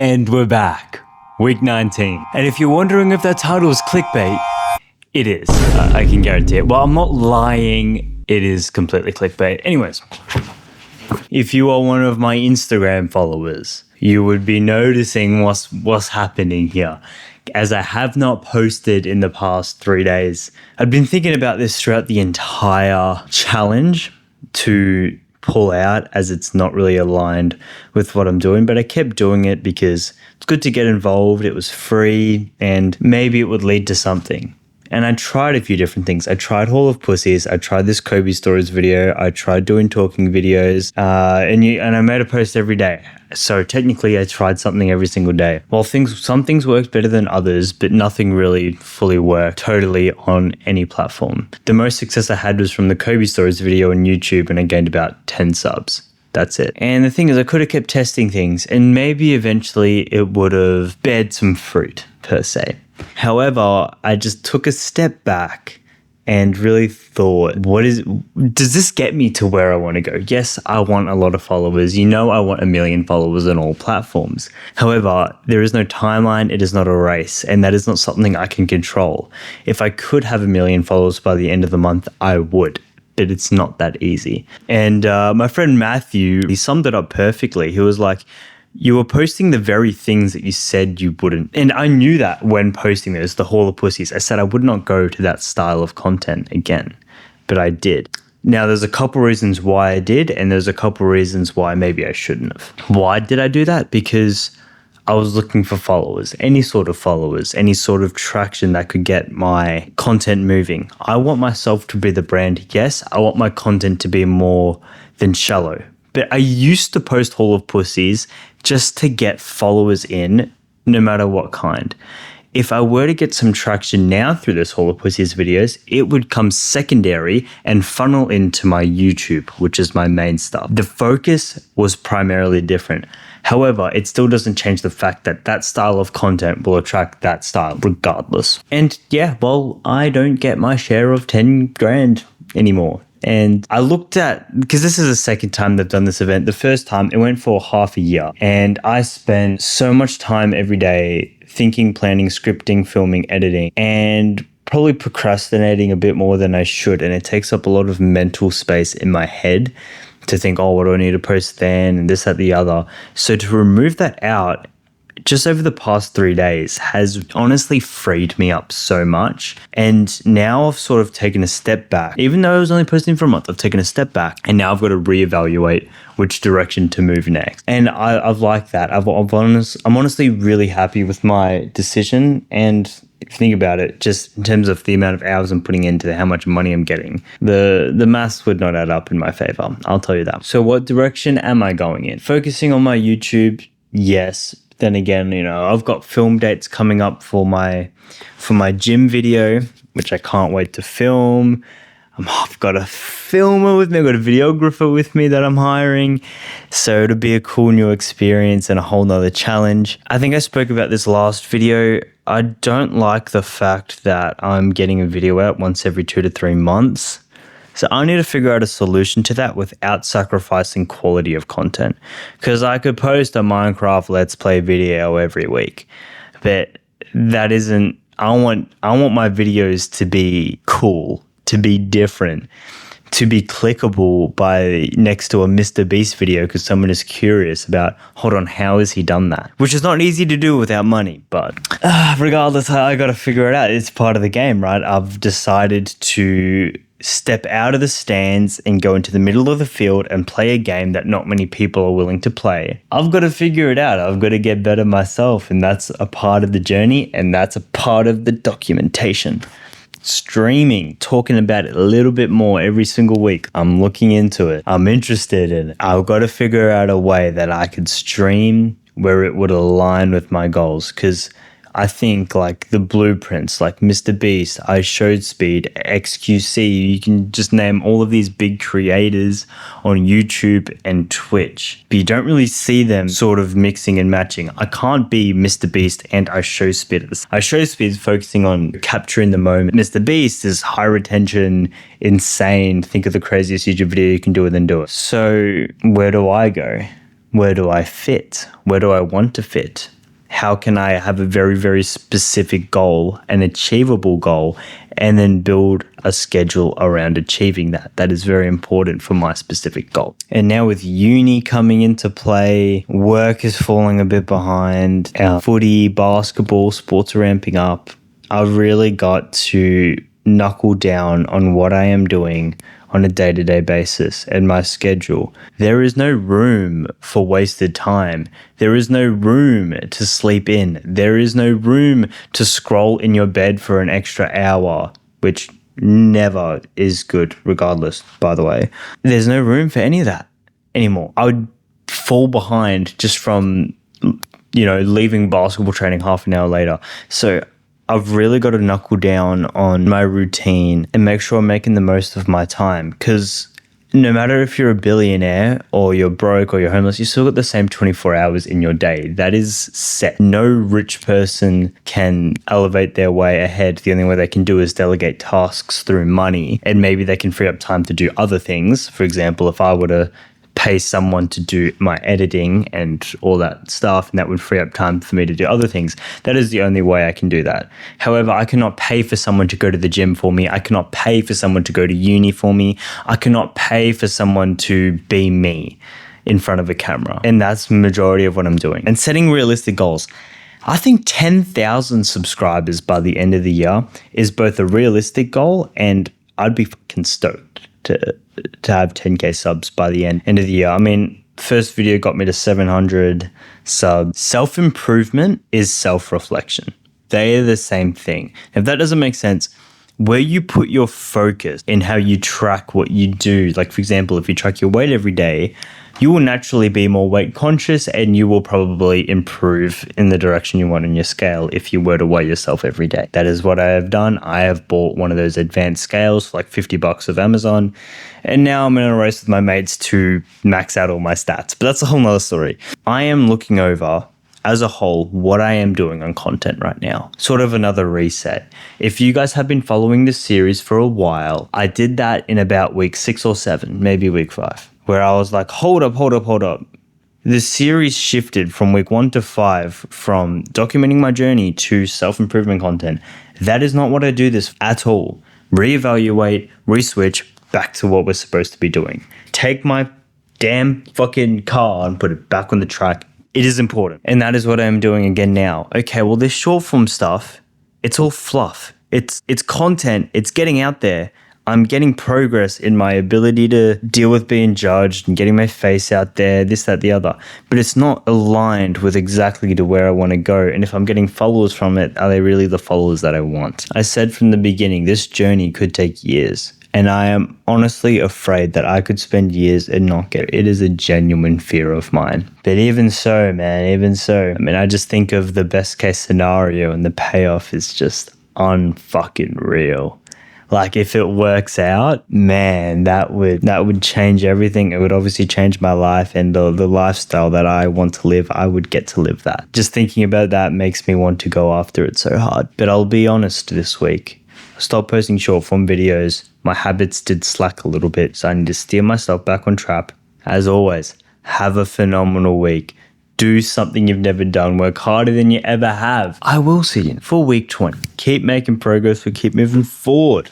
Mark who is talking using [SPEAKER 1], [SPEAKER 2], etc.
[SPEAKER 1] And we're back. Week 19. And if you're wondering if that title is clickbait, it is. I can guarantee it. Well, I'm not lying. It is completely clickbait. Anyways, if you are one of my Instagram followers, you would be noticing what's happening here. As I have not posted in the past 3 days, I've been thinking about this throughout the entire challenge to pull out, as it's not really aligned with what I'm doing, but I kept doing it because it's good to get involved. It was free and maybe it would lead to something. And I tried a few different things. I tried Hall of Pussies. I tried this Kobe Stories video. I tried doing talking videos. And I made a post every day. So technically I tried something every single day. Well, some things worked better than others, but nothing really fully worked totally on any platform. The most success I had was from the Kobe Stories video on YouTube, and I gained about 10 subs. That's it. And the thing is, I could have kept testing things, and maybe eventually it would have bared some fruit, per se. However, I just took a step back and really thought, does this get me to where I want to go? Yes, I want a lot of followers. I want 1 million followers on all platforms. However, there is no timeline. It is not a race, and that is not something I can control. If I could have 1 million followers by the end of the month, I would. But it's not that easy. And my friend Matthew, he summed it up perfectly. He was like, you were posting the very things that you said you wouldn't. And I knew that when posting this, the Hall of Pussies. I said I would not go to that style of content again, but I did. Now, there's a couple reasons why I did, and there's a couple reasons why maybe I shouldn't have. Why did I do that? Because I was looking for followers, any sort of traction that could get my content moving. I want myself to be the brand, yes. I want my content to be more than shallow. But I used to post Hall of Pussies just to get followers in, no matter what kind. If I were to get some traction now through this Hall of Pussies videos, it would come secondary and funnel into my YouTube, which is my main stuff. The focus was primarily different. However, it still doesn't change the fact that that style of content will attract that style regardless. And yeah, well, I don't get my share of 10 grand anymore. And I looked at, because this is the second time they've done this event. The first time it went for half a year, and I spent so much time every day thinking, planning, scripting, filming, editing, and probably procrastinating a bit more than I should. And it takes up a lot of mental space in my head to think, oh, what do I need to post then? And this, that, the other. So to remove that out, just over the past 3 days has honestly freed me up so much. And now I've sort of taken a step back. Even though I was only posting for a month, I've taken a step back, and now I've got to reevaluate which direction to move next. And I've liked that. I'm honestly really happy with my decision. And if you think about it, just in terms of the amount of hours I'm putting into how much money I'm getting, the maths would not add up in my favor. I'll tell you that. So what direction am I going in? Focusing on my YouTube, yes. Then again, I've got film dates coming up for my gym video, which I can't wait to film. I've got a filmer with me. I've got a videographer with me that I'm hiring. So it'll be a cool new experience and a whole nother challenge. I think I spoke about this last video. I don't like the fact that I'm getting a video out once every 2 to 3 months. So I need to figure out a solution to that without sacrificing quality of content. Because I could post a Minecraft Let's Play video every week, but that isn't. I want my videos to be cool, to be different, to be clickable by next to a Mr. Beast video because someone is curious about, hold on, how has he done that? Which is not easy to do without money, but regardless, I got to figure it out. It's part of the game, right? I've decided to step out of the stands and go into the middle of the field and play a game that not many people are willing to play. I've got to figure it out. I've got to get better myself, and that's a part of the journey, and that's a part of the documentation. Streaming, talking about it a little bit more every single week. I'm looking into it. I'm interested in it. I've got to figure out a way that I could stream where it would align with my goals, because I think like the blueprints, like Mr. Beast, iShowSpeed, XQC, you can just name all of these big creators on YouTube and Twitch, but you don't really see them sort of mixing and matching. I can't be Mr. Beast and iShowSpeed. iShowSpeed is focusing on capturing the moment. Mr. Beast is high retention, insane. Think of the craziest YouTube video you can do and then do it. So where do I go? Where do I fit? Where do I want to fit? How can I have a very, very specific goal, an achievable goal, and then build a schedule around achieving that? That is very important for my specific goal. And now with uni coming into play, work is falling a bit behind, our footy, basketball, sports are ramping up. I've really got to knuckle down on what I am doing on a day-to-day basis and my schedule. There is no room for wasted time. There is no room to sleep in. There is no room to scroll in your bed for an extra hour, which never is good regardless, by the way. There's no room for any of that anymore. I would fall behind just from, leaving basketball training half an hour later. So I've really got to knuckle down on my routine and make sure I'm making the most of my time, because no matter if you're a billionaire or you're broke or you're homeless, you still got the same 24 hours in your day. That is set. No rich person can elevate their way ahead. The only way they can do is delegate tasks through money, and maybe they can free up time to do other things. For example, if I were to pay someone to do my editing and all that stuff, and that would free up time for me to do other things. That is the only way I can do that. However, I cannot pay for someone to go to the gym for me. I cannot pay for someone to go to uni for me. I cannot pay for someone to be me in front of a camera. And that's the majority of what I'm doing. And setting realistic goals. I think 10,000 subscribers by the end of the year is both a realistic goal, and I'd be fucking stoked to have 10k subs by the end of the year. I mean, first video got me to 700 subs. Self-improvement is self-reflection. They are the same thing. If that doesn't make sense, where you put your focus in how you track what you do, like for example, if you track your weight every day, you will naturally be more weight conscious, and you will probably improve in the direction you want on your scale if you were to weigh yourself every day. That is what I have done. I have bought one of those advanced scales for like $50 of Amazon, and now I'm in a race with my mates to max out all my stats. But that's a whole nother story. I am looking over as a whole what I am doing on content right now. Sort of another reset. If you guys have been following this series for a while, I did that in about week 6 or 7, maybe week 5. Where I was like, hold up. The series shifted from week 1 to 5 from documenting my journey to self-improvement content. That is not what I do this at all. Reevaluate, re-switch back to what we're supposed to be doing. Take my damn fucking car and put it back on the track. It is important. And that is what I'm doing again now. Okay, well, this short form stuff, it's all fluff. It's content. It's getting out there. I'm getting progress in my ability to deal with being judged and getting my face out there, this, that, the other. But it's not aligned with exactly to where I want to go. And if I'm getting followers from it, are they really the followers that I want? I said from the beginning, this journey could take years. And I am honestly afraid that I could spend years and not get it. It is a genuine fear of mine. But even so, I mean, I just think of the best case scenario, and the payoff is just unfucking real. Like, if it works out, man, that would change everything. It would obviously change my life, and the lifestyle that I want to live, I would get to live that. Just thinking about that makes me want to go after it so hard. But I'll be honest, this week, I stopped posting short form videos. My habits did slack a little bit, so I need to steer myself back on track. As always, have a phenomenal week. Do something you've never done. Work harder than you ever have. I will see you for week 20. Keep making progress. We keep moving forward.